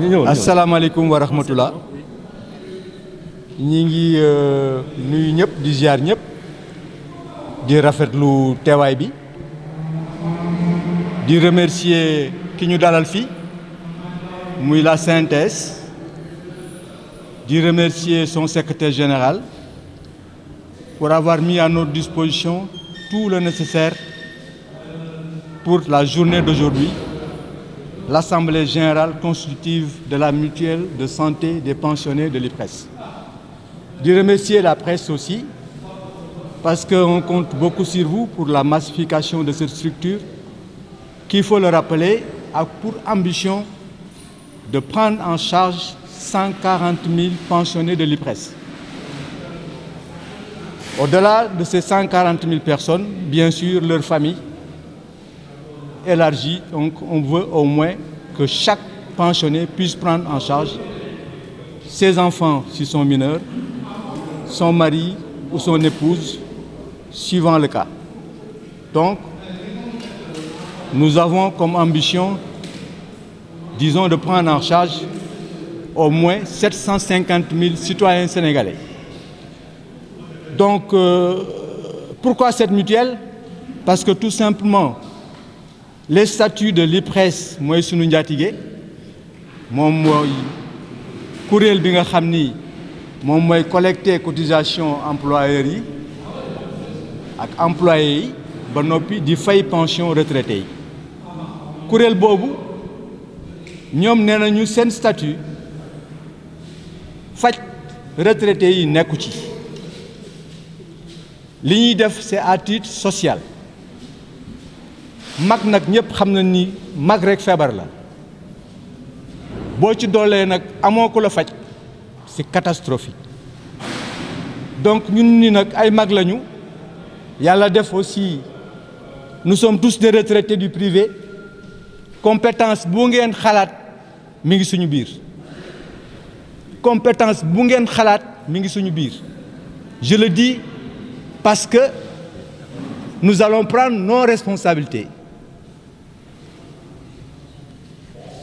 Assalamu alaikum wa rahmatullah. ñi ngi nuyu ñëpp di ziar ñëpp di rafetlu teewaay bi di remercier ki ñu dalal fii muy la synthèse di remercier son secrétaire général pour avoir mis à notre disposition tout le nécessaire pour la journée d'aujourd'hui, l'Assemblée générale constitutive de la mutuelle de santé des pensionnés de l'IPRES. Je remercie la presse aussi, parce qu'on compte beaucoup sur vous pour la massification de cette structure, qui, il faut le rappeler, a pour ambition de prendre en charge 140 000 pensionnés de l'IPRES. Au-delà de ces 140 000 personnes, bien sûr, leurs familles élargies, donc on veut au moins que chaque pensionné puisse prendre en charge ses enfants s'ils sont mineurs, son mari ou son épouse, suivant le cas. Donc, nous avons comme ambition, disons, de prendre en charge au moins 750 000 citoyens sénégalais. Donc, pourquoi cette mutuelle? Parce que tout simplement, les statuts de l'IPRES, moi, sunu njaatige, moom mooy kuréel bi nga xam ni moom mooy collecter cotisation employeurs yi ak employés yi ba noppi di fay pension retraité yi kuréel boobu ñoom nee nañu seen statut faj retraité yi nekku ci li ñuy def c'est à titre social mag nag ñëpp xam na ni mag rek feebar la boo ci doolee nag amoo ko la faj c'est catastrophique. Donc ñun ni nag ay mag lañu yàlla def aussi nous sommes tous des retraités du privé compétence bu ngeen xalaat mi ngi suñu biir compétence bu ngeen xalaat mi ngi suñu biir. Je le dis parce que nous allons prendre nos responsabilités.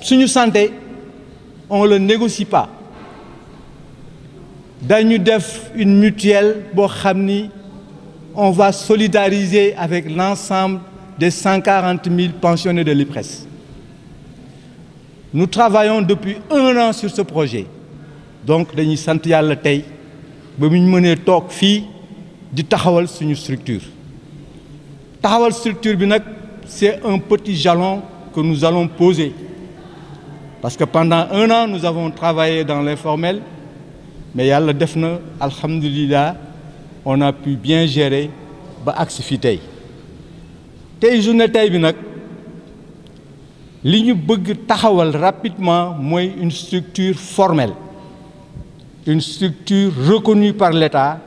Suñu santé on ne le négocie pas. Dañu def une mutuelle boo xam ni on va solidariser avec l'ensemble des 140 000 pensionnés de l'IPRES. Nous travaillons depuis 1 an sur ce projet. Donc dañuy sant yàlla tey ba mu ñu mënee toog fii di taxawal suñu structure. Taxawal structure bi nag c'est un petit jalon que nous allons poser. Parce que pendant 1 an, nous avons travaillé dans l'informel, mais yàlla def na alhamdulillah, on a pu bien gérer ba agsi fi tey. Tey journée tey bi nag li ñu bëgg taxawal rapidement mooy une structure formelle, une structure reconnue par l'État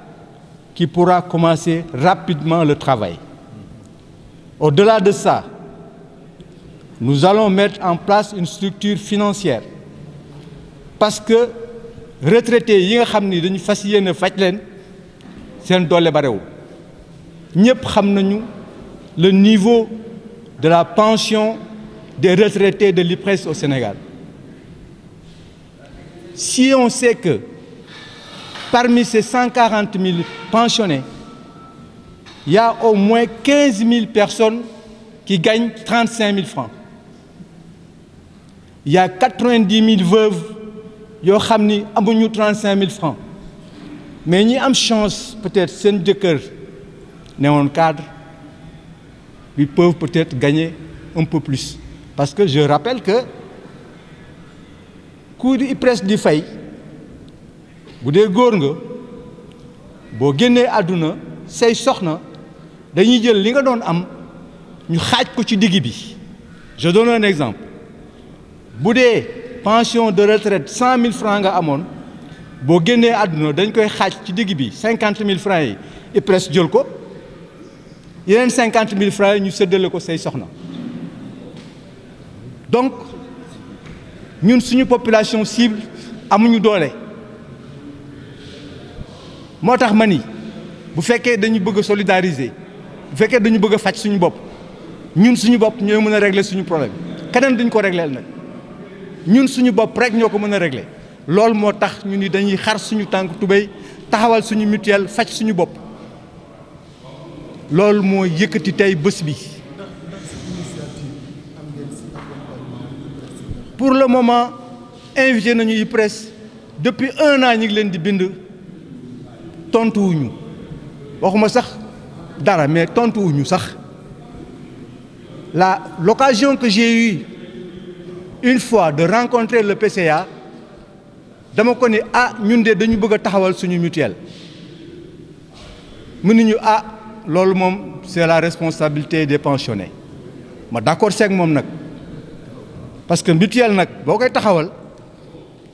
qui pourra commencer rapidement le travail. Au-delà de ça, nous allons mettre en place une structure financière parce que retraités yi nga xam ni dañu fas yéene faj leen seen doole barewul ñëpp xam nañu le niveau de la pension des retraités de l'IPRES au Sénégal. Si on sait que parmi ces 140 000 pensionnés, il y a au moins 15 000 personnes qui gagnent 35 000 francs. Il y a 90 000 veuves yoo xam ni amuñu 35 000 francs mais ñi am chance peut-être seen jëkkër ne woon cadre ils peuvent peut-être gagner un peu plus parce que je rappelle que ku di IPRES di fay bu dee góor nga boo génnee àdduna say soxna dañuy jël li nga doon am ñu xaaj ko ci digg bi. Je donne un exemple. Bu dee pension de retraite 100 000 francs nga amoon boo génnee àdduna dañ koy xaaj ci digg bi 50 000 francs yi IPRES jël ko yeneen 50 000 francs yi ñu séddale ko say soxna. Donc ñun suñu population cible amuñu doole moo tax ma ni bu fekkee dañu bëgg a solidariser bu fekkee dañu bëgg a faj suñu bopp ñun suñu bopp ñooy mën a régler suñu problème keneen duñ ko régleel nag. ñun suñu bopp rek ñoo ko mën a régler loolu moo tax ñu ni dañuy xar suñu tànk tubéy taxawal suñu mutuelle faj suñu bopp loolu moo yëkkati tey bés bi. Pour le moment invité nañu IPRES depuis 1 an ñu ngi leen di bind tontuwuñu waxuma sax dara mais tontuwuñu sax l'occasion que j'ai eue une fois de rencontrer le PCA dama ko ni ñun de dañu bëgg a taxawal suñu mutuelle mënuñu loolu moom c'est la responsabilité des pensionnés ma d'accord seeg moom nag parce que mutuelle nag boo koy taxawal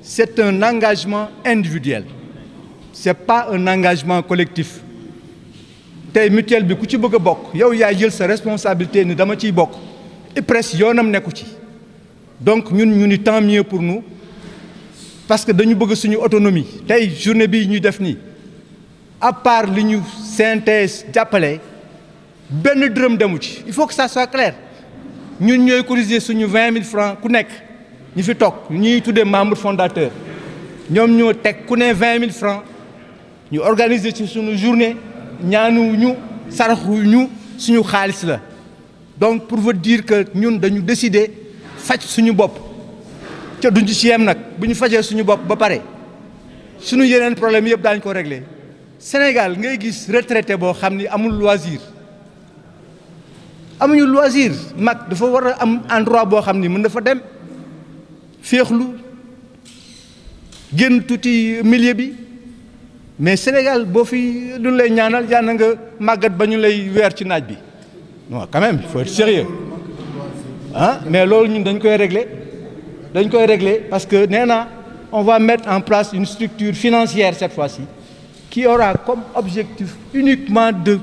c'est un engagement individuel c'est pas un engagement collectif tey mutuelle bi ku ci bëgg a bokk yow yaa jël sa responsabilité ni dama ciy bokk IPRES yoonam nekku ci donc ñu ni tant mieux pour nous parce que dañu bëgg suñu autonomie tey journée bi ñuy def nii à part li ñu CNTS jàppale benn dërëm demu ci il faut que ça soit clair ñun ñooy cotiser suñu 20 000 francs ku nekk ñu fi toog ñuy tuddee membre fondateur ñoom ñoo teg ku ne 20 000 francs ñu organiser ci suñu journée ñaanuñu saraxuñu suñu xaalis la donc pour vous dire que ñun dañu décider faj suñu bopp ca duñ ci yem nag bu ñu fajee suñu bopp ba pare suñu yeneen problème yëpp daañu ko régler Sénégal ngay gis retraité boo xam ni amul loisir amuñu loisir mag dafa war a am endroit boo xam ni mën dafa dem féexlu génn tuuti milieu bi mais Sénégal boo fi lu lay ñaanal yàlla nga màggat ba ñu lay weer ci naaj bi non quand même il faut être sérieux mais loolu ñun dañ koy régler parce que nee na on va mettre en place une structure financière cette fois-ci qui aura comme objectif uniquement de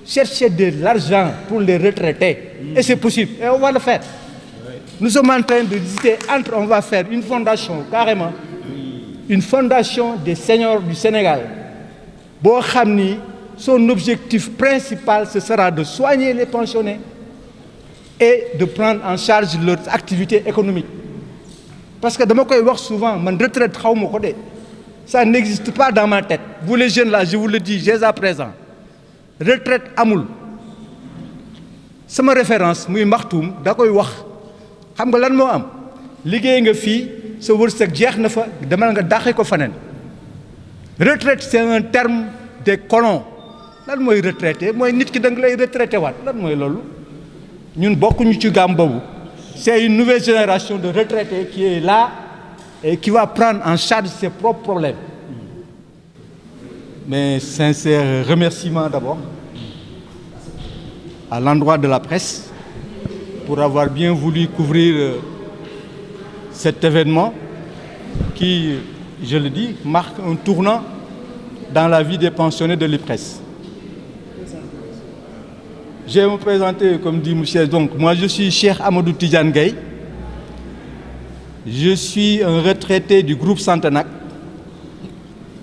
chercher de l'argent pour les retraités. Et c'est possible. Et on va le faire. Nous sommes en train de discuter on va faire une fondation, carrément, une fondation des seniors du Sénégal. Boo xam ni son objectif principal, ce sera de soigner les pensionnés et de prendre en charge leurs activités économiques. Parce que dama koy wax souvent, man retraite xaw ma ko de. Ça n'existe pas dans ma tête. Vous les jeunes là, je vous le dis, dès à présent. Retraite amul. Sama référence muy maxtuum da koy wax. Xam nga lan moo am? Liggéey nga fii sa wërsëg jeex na fa demal nga dàqe ko faneen. Retraite c'est un terme des colons. Lan mooy retraité mooy nit ki da nga lay retraité waat lan mooy loolu. Ñun bokkuñu ci gaam boobu. C'est une nouvelle génération de retraités qui est là et qui va prendre en charge ses propres problèmes. Mes sincères remerciements d'abord à l'endroit de la presse pour avoir bien voulu couvrir cet événement qui, je le dis, marque un tournant dans la vie des pensionnés de l'IPRES. Je vais me présenter, comme dit monsieur, donc moi je suis Cheikh Amadou Tidiane Gaye. Je suis un retraité du groupe Santenac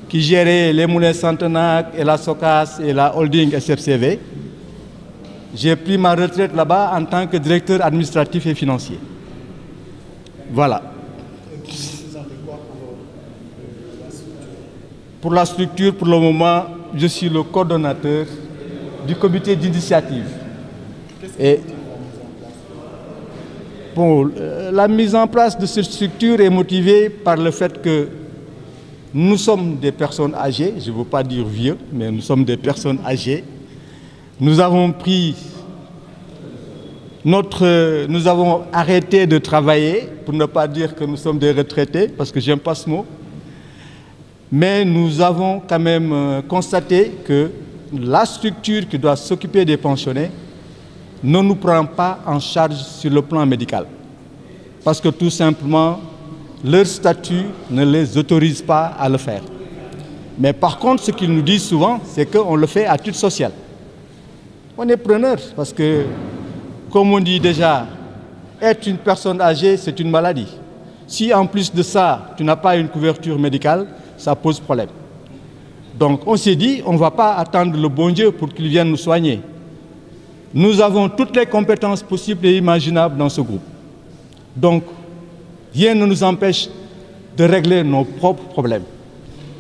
qui gérait les moulins Santenac et la Socas et la holding SFCV. J'ai pris ma retraite là-bas en tant que directeur administratif et financier. Voilà. Pour la structure, pour le moment, je suis le coordonnateur du comité d'initiative. Et bon, la mise en place de cette structure est motivée par le fait que nous sommes des personnes âgées, je ne veux pas dire vieux, mais nous sommes des personnes âgées. Nous avons arrêté de travailler, pour ne pas dire que nous sommes des retraités, parce que j'aime pas ce mot. Mais nous avons quand même constaté que la structure qui doit s'occuper des pensionnés ne nous prend pas en charge sur le plan médical. Parce que tout simplement, leur statut ne les autorise pas à le faire. Mais par contre, ce qu'ils nous disent souvent, c'est qu'on le fait à titre social. On est preneur parce que, comme on dit déjà, être une personne âgée, c'est une maladie. Si en plus de ça, tu n'as pas une couverture médicale, ça pose problème. Donc on s'est dit, on ne va pas attendre le bon Dieu pour qu'il vienne nous soigner. Nous avons toutes les compétences possibles et imaginables dans ce groupe. Donc, rien ne nous empêche de régler nos propres problèmes.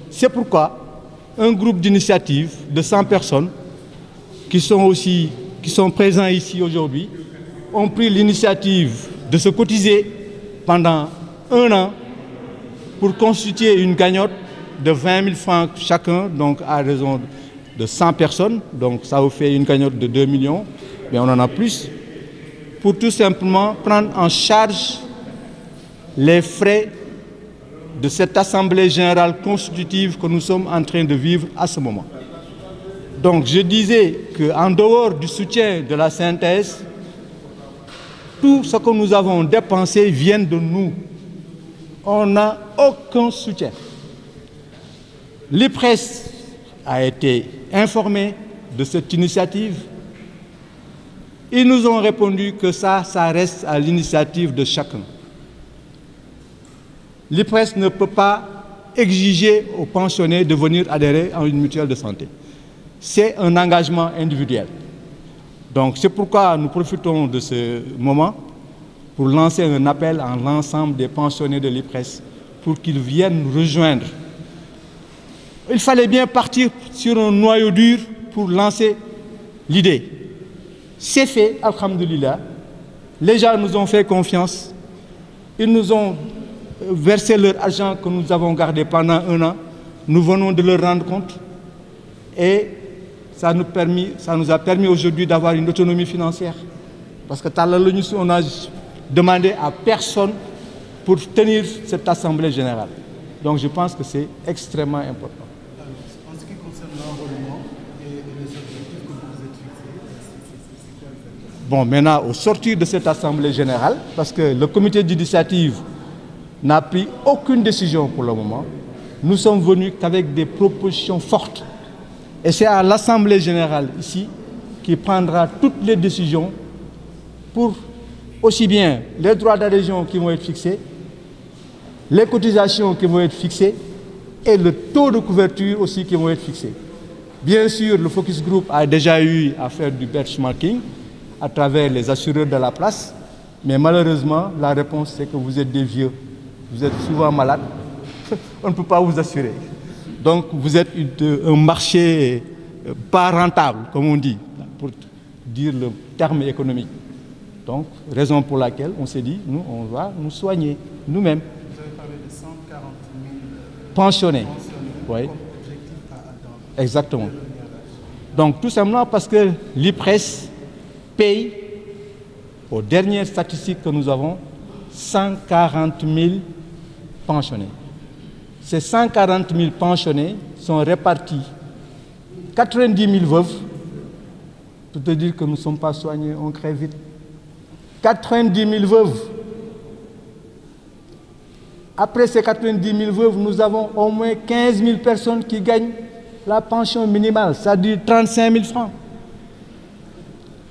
C'est pourquoi un groupe d'initiative de 100 personnes qui sont présents ici aujourd'hui ont pris l'initiative de se cotiser pendant 1 an pour constituer une cagnotte de 20 000 francs chacun, donc à raison de 100 personnes. Donc ça vous fait une cagnotte de 2 millions, mais on en a plus, pour tout simplement prendre en charge les frais de cette Assemblée générale constitutive que nous sommes en train de vivre à ce moment. Donc je disais qu'en dehors du soutien de la synthèse, tout ce que nous avons dépensé vient de nous. On n'a aucun soutien. L'IPRES a été informé de cette initiative. Ils nous ont répondu que ça reste à l'initiative de chacun. L'IPRES ne peut pas exiger aux pensionnés de venir adhérer à une mutuelle de santé. C'est un engagement individuel. Donc c'est pourquoi nous profitons de ce moment pour lancer un appel à l'ensemble des pensionnés de l'IPRES pour qu'ils viennent nous rejoindre. Il fallait bien partir sur un noyau dur pour lancer l'idée. C'est fait, alhamdoulilah. Les gens nous ont fait confiance. Ils nous ont versé leur argent que nous avons gardé pendant 1 an. Nous venons de leur rendre compte. Et ça nous a permis aujourd'hui d'avoir une autonomie financière. Parce que on a demandé à personne pour tenir cette Assemblée générale. Donc je pense que c'est extrêmement important. En ce qui concerne l'enrôlement et les objectifs que vous vous êtes fixés, c'est quoi le fait? Bon, maintenant, au sortir de cette Assemblée générale, parce que le comité d'initiative n'a pris aucune décision pour le moment, nous sommes venus qu'avec des propositions fortes. Et c'est à l'Assemblée générale ici qui prendra toutes les décisions pour aussi bien les droits d'adhésion qui vont être fixés, les cotisations qui vont être fixées et le taux de couverture aussi qui vont être fixés. Bien sûr, le Focus Group a déjà eu à faire du benchmarking à travers les assureurs de la place, mais malheureusement, la réponse c'est que vous êtes des vieux, vous êtes souvent malades, on ne peut pas vous assurer. Donc vous êtes un marché pas rentable, comme on dit, pour dire le terme économique. Donc, raison pour laquelle on s'est dit, nous, on va nous soigner nous-mêmes. Vous avez parlé de 140 000 pensionnés. Oui. Comme objectif à atteindre. Exactement. Donc, tout simplement parce que l'IPRES paye, aux dernières statistiques que nous avons, 140 000 pensionnés. Ces 140 000 pensionnés sont répartis 90 000 veuves, pour te dire que nous ne sommes pas soignés, on crève vite. 90 000 veuves. Après ces 90 000 veuves, nous avons au moins 15 000 personnes qui gagnent la pension minimale, c'est-à-dire 35 000 francs.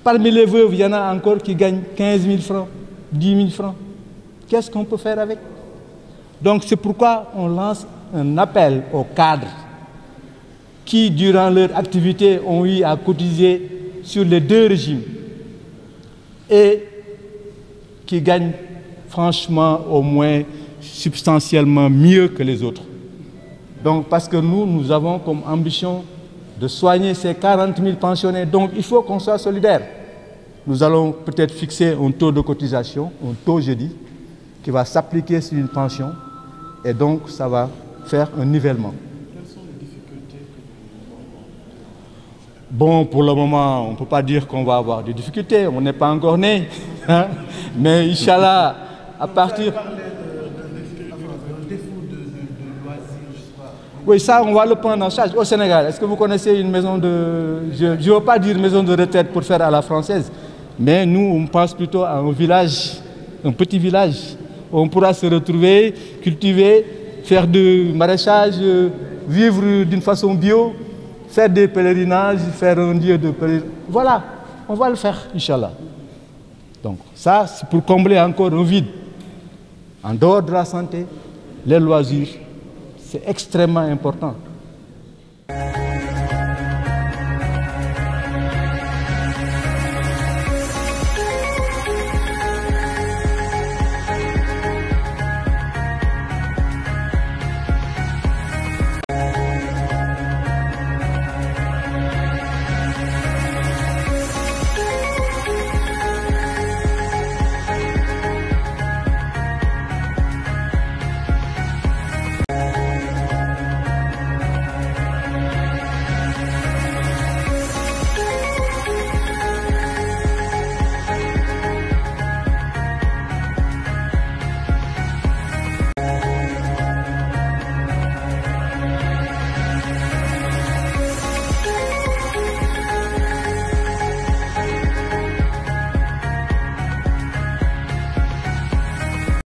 Parmi les veuves, il y en a encore qui gagnent 15 000 francs, 10 000 francs. Qu'est-ce qu'on peut faire avec? Donc c'est pourquoi on lance un appel aux cadres qui, durant leur activité, ont eu à cotiser sur les 2 régimes et qui gagnent franchement au moins substantiellement mieux que les autres. Donc parce que nous avons comme ambition de soigner ces 40 000 pensionnés, donc il faut qu'on soit solidaire. Nous allons peut-être fixer un taux de cotisation, un taux, je dis, qui va s'appliquer sur une pension, et donc ça va faire un nivellement. Quelles sont les difficultés que vous rencontrez? Bon, pour le moment, on ne peut pas dire qu'on va avoir des difficultés, on n'est pas encore né, hein? Mais Inch'Allah, à partir... Vous avez parlé d'un défaut de loisirs, je sais pas. Oui, ça, on va le prendre en charge. Au Sénégal, est-ce que vous connaissez une maison de... Je ne veux pas dire maison de retraite pour faire à la française, mais nous, on pense plutôt à un village, un petit village. On pourra se retrouver, cultiver, faire du maraîchage, vivre d'une façon bio, faire des pèlerinages, faire un lieu de pèlerinage. Voilà, on va le faire, Inch'Allah. Donc ça, c'est pour combler encore un vide. En dehors de la santé, les loisirs, c'est extrêmement important.